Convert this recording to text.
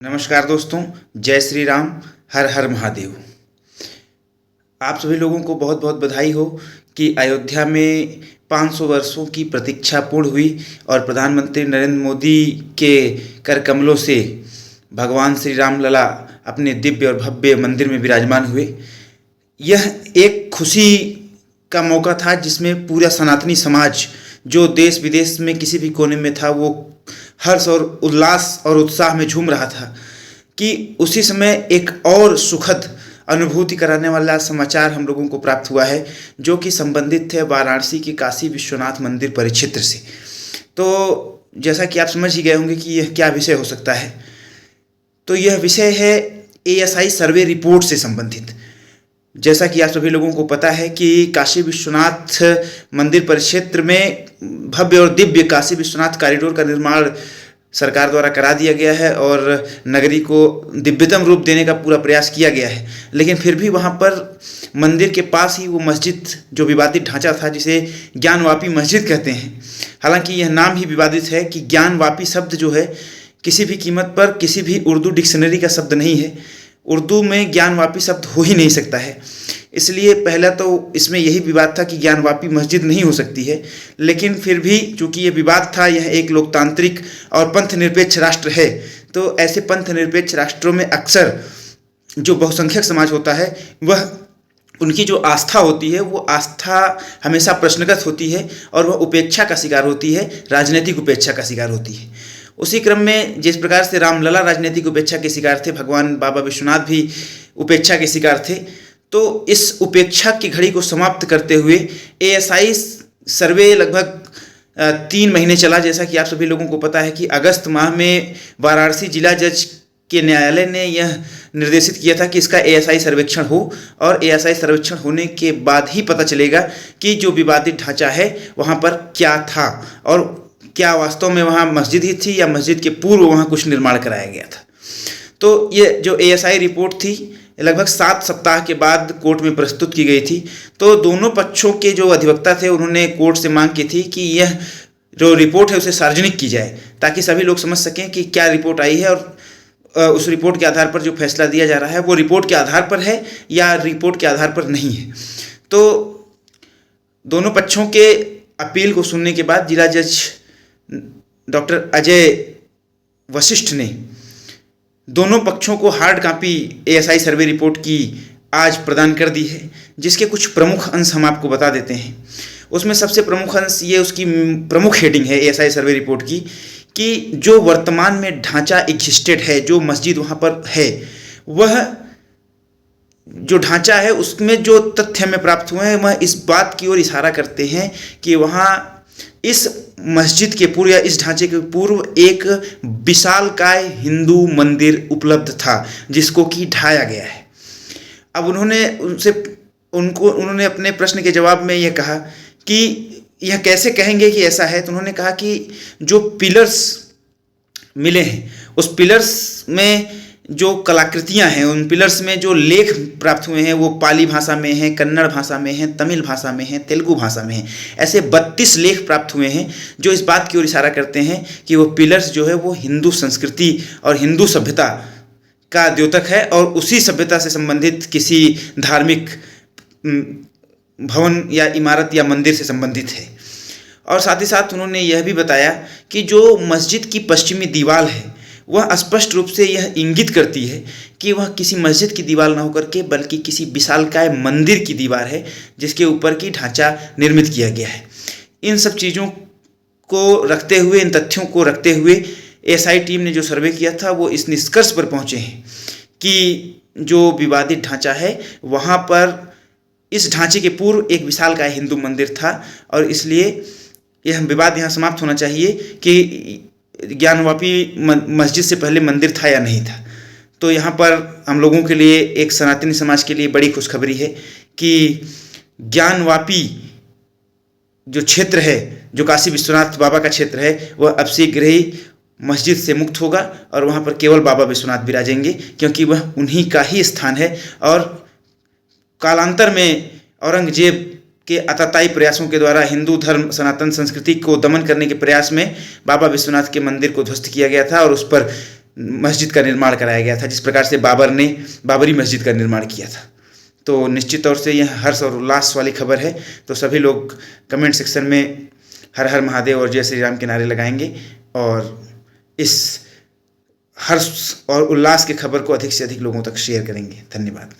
नमस्कार दोस्तों, जय श्री राम, हर हर महादेव। आप सभी लोगों को बहुत बहुत बधाई हो कि अयोध्या में 500 वर्षों की प्रतीक्षा पूर्ण हुई और प्रधानमंत्री नरेंद्र मोदी के कर कमलों से भगवान श्री राम लला अपने दिव्य और भव्य मंदिर में विराजमान हुए। यह एक खुशी का मौका था जिसमें पूरा सनातनी समाज जो देश विदेश में किसी भी कोने में था वो हर्ष और उल्लास और उत्साह में झूम रहा था कि उसी समय एक और सुखद अनुभूति कराने वाला समाचार हम लोगों को प्राप्त हुआ है जो कि संबंधित थे वाराणसी के काशी विश्वनाथ मंदिर परिक्षेत्र से। तो जैसा कि आप समझ ही गए होंगे कि यह क्या विषय हो सकता है, तो यह विषय है ASI सर्वे रिपोर्ट से संबंधित। जैसा कि आप सभी लोगों को पता है कि काशी विश्वनाथ मंदिर परिक्षेत्र में भव्य और दिव्य काशी विश्वनाथ कॉरिडोर का निर्माण सरकार द्वारा करा दिया गया है और नगरी को दिव्यतम रूप देने का पूरा प्रयास किया गया है। लेकिन फिर भी वहाँ पर मंदिर के पास ही वो मस्जिद जो विवादित ढांचा था जिसे ज्ञानवापी मस्जिद कहते हैं, हालांकि यह नाम ही विवादित है कि ज्ञानवापी शब्द जो है किसी भी कीमत पर किसी भी उर्दू डिक्शनरी का शब्द नहीं है। उर्दू में ज्ञानवापी शब्द हो ही नहीं सकता है, इसलिए पहला तो इसमें यही विवाद था कि ज्ञानवापी मस्जिद नहीं हो सकती है। लेकिन फिर भी चूंकि ये विवाद था, यह एक लोकतांत्रिक और पंथ निरपेक्ष राष्ट्र है, तो ऐसे पंथ निरपेक्ष राष्ट्रों में अक्सर जो बहुसंख्यक समाज होता है वह उनकी जो आस्था होती है वो आस्था हमेशा प्रश्नगत होती है और वह उपेक्षा का शिकार होती है, राजनीतिक उपेक्षा का शिकार होती है। उसी क्रम में जिस प्रकार से रामलला राजनीतिक उपेक्षा के शिकार थे, भगवान बाबा विश्वनाथ भी उपेक्षा के शिकार थे। तो इस उपेक्षा की घड़ी को समाप्त करते हुए ASI सर्वे लगभग 3 महीने चला। जैसा कि आप सभी लोगों को पता है कि अगस्त माह में वाराणसी जिला जज के न्यायालय ने यह निर्देशित किया था कि इसका ASI सर्वेक्षण हो और ASI सर्वेक्षण होने के बाद ही पता चलेगा कि जो विवादित ढांचा है वहाँ पर क्या था और क्या वास्तव में वहाँ मस्जिद ही थी या मस्जिद के पूर्व वहाँ कुछ निर्माण कराया गया था। तो ये जो ASI रिपोर्ट थी लगभग 7 सप्ताह के बाद कोर्ट में प्रस्तुत की गई थी। तो दोनों पक्षों के जो अधिवक्ता थे उन्होंने कोर्ट से मांग की थी कि यह जो रिपोर्ट है उसे सार्वजनिक की जाए ताकि सभी लोग समझ सकें कि क्या रिपोर्ट आई है और उस रिपोर्ट के आधार पर जो फैसला दिया जा रहा है वो रिपोर्ट के आधार पर है या रिपोर्ट के आधार पर नहीं है। तो दोनों पक्षों के अपील को सुनने के बाद जिला जज डॉक्टर अजय वशिष्ठ ने दोनों पक्षों को hard copy ASI survey report की आज प्रदान कर दी है, जिसके कुछ प्रमुख अंश हम आपको बता देते हैं। उसमें सबसे प्रमुख अंश ये उसकी प्रमुख हेडिंग है ASI सर्वे रिपोर्ट की कि जो वर्तमान में ढांचा एग्जिस्टेड है, जो मस्जिद वहाँ पर है, वह जो ढांचा है उसमें जो तथ्य हमें प्राप्त हुए हैं वह इस बात की ओर इशारा करते हैं कि वहाँ इस मस्जिद के पूर्व या इस ढांचे के पूर्व एक विशालकाय हिंदू मंदिर उपलब्ध था जिसको कि ढाया गया है। अब उन्होंने अपने प्रश्न के जवाब में यह कहा कि यह कैसे कहेंगे कि ऐसा है, तो उन्होंने कहा कि जो पिलर्स मिले हैं उस पिलर्स में जो कलाकृतियां हैं, उन पिलर्स में जो लेख प्राप्त हुए हैं वो पाली भाषा में हैं, कन्नड़ भाषा में हैं, तमिल भाषा में हैं, तेलुगु भाषा में हैं। ऐसे 32 लेख प्राप्त हुए हैं जो इस बात की ओर इशारा करते हैं कि वो पिलर्स जो है वो हिंदू संस्कृति और हिंदू सभ्यता का द्योतक है और उसी सभ्यता से संबंधित किसी धार्मिक भवन या इमारत या मंदिर से संबंधित है। और साथ ही साथ उन्होंने यह भी बताया कि जो मस्जिद की पश्चिमी दीवार है वह स्पष्ट रूप से यह इंगित करती है कि वह किसी मस्जिद की दीवार न होकर के बल्कि किसी विशालकाय मंदिर की दीवार है जिसके ऊपर की ढांचा निर्मित किया गया है। इन सब चीज़ों को रखते हुए, इन तथ्यों को रखते हुए ASI टीम ने जो सर्वे किया था वो इस निष्कर्ष पर पहुँचे हैं कि जो विवादित ढांचा है वहाँ पर इस ढांचे के पूर्व एक विशालकाय हिंदू मंदिर था और इसलिए यह विवाद यहाँ समाप्त होना चाहिए कि ज्ञानवापी मस्जिद से पहले मंदिर था या नहीं था। तो यहाँ पर हम लोगों के लिए, एक सनातनी समाज के लिए बड़ी खुशखबरी है कि ज्ञानवापी जो क्षेत्र है, जो काशी विश्वनाथ बाबा का क्षेत्र है, वह अब शीघ्र ही मस्जिद से मुक्त होगा और वहाँ पर केवल बाबा विश्वनाथ विराजेंगे क्योंकि वह उन्हीं का ही स्थान है। और कालांतर में औरंगजेब के आतताई प्रयासों के द्वारा हिंदू धर्म सनातन संस्कृति को दमन करने के प्रयास में बाबा विश्वनाथ के मंदिर को ध्वस्त किया गया था और उस पर मस्जिद का निर्माण कराया गया था, जिस प्रकार से बाबर ने बाबरी मस्जिद का निर्माण किया था। तो निश्चित तौर से यह हर्ष और उल्लास वाली खबर है। तो सभी लोग कमेंट सेक्शन में हर हर महादेव और जय श्री राम के नारे लगाएंगे और इस हर्ष और उल्लास की खबर को अधिक से अधिक लोगों तक शेयर करेंगे। धन्यवाद।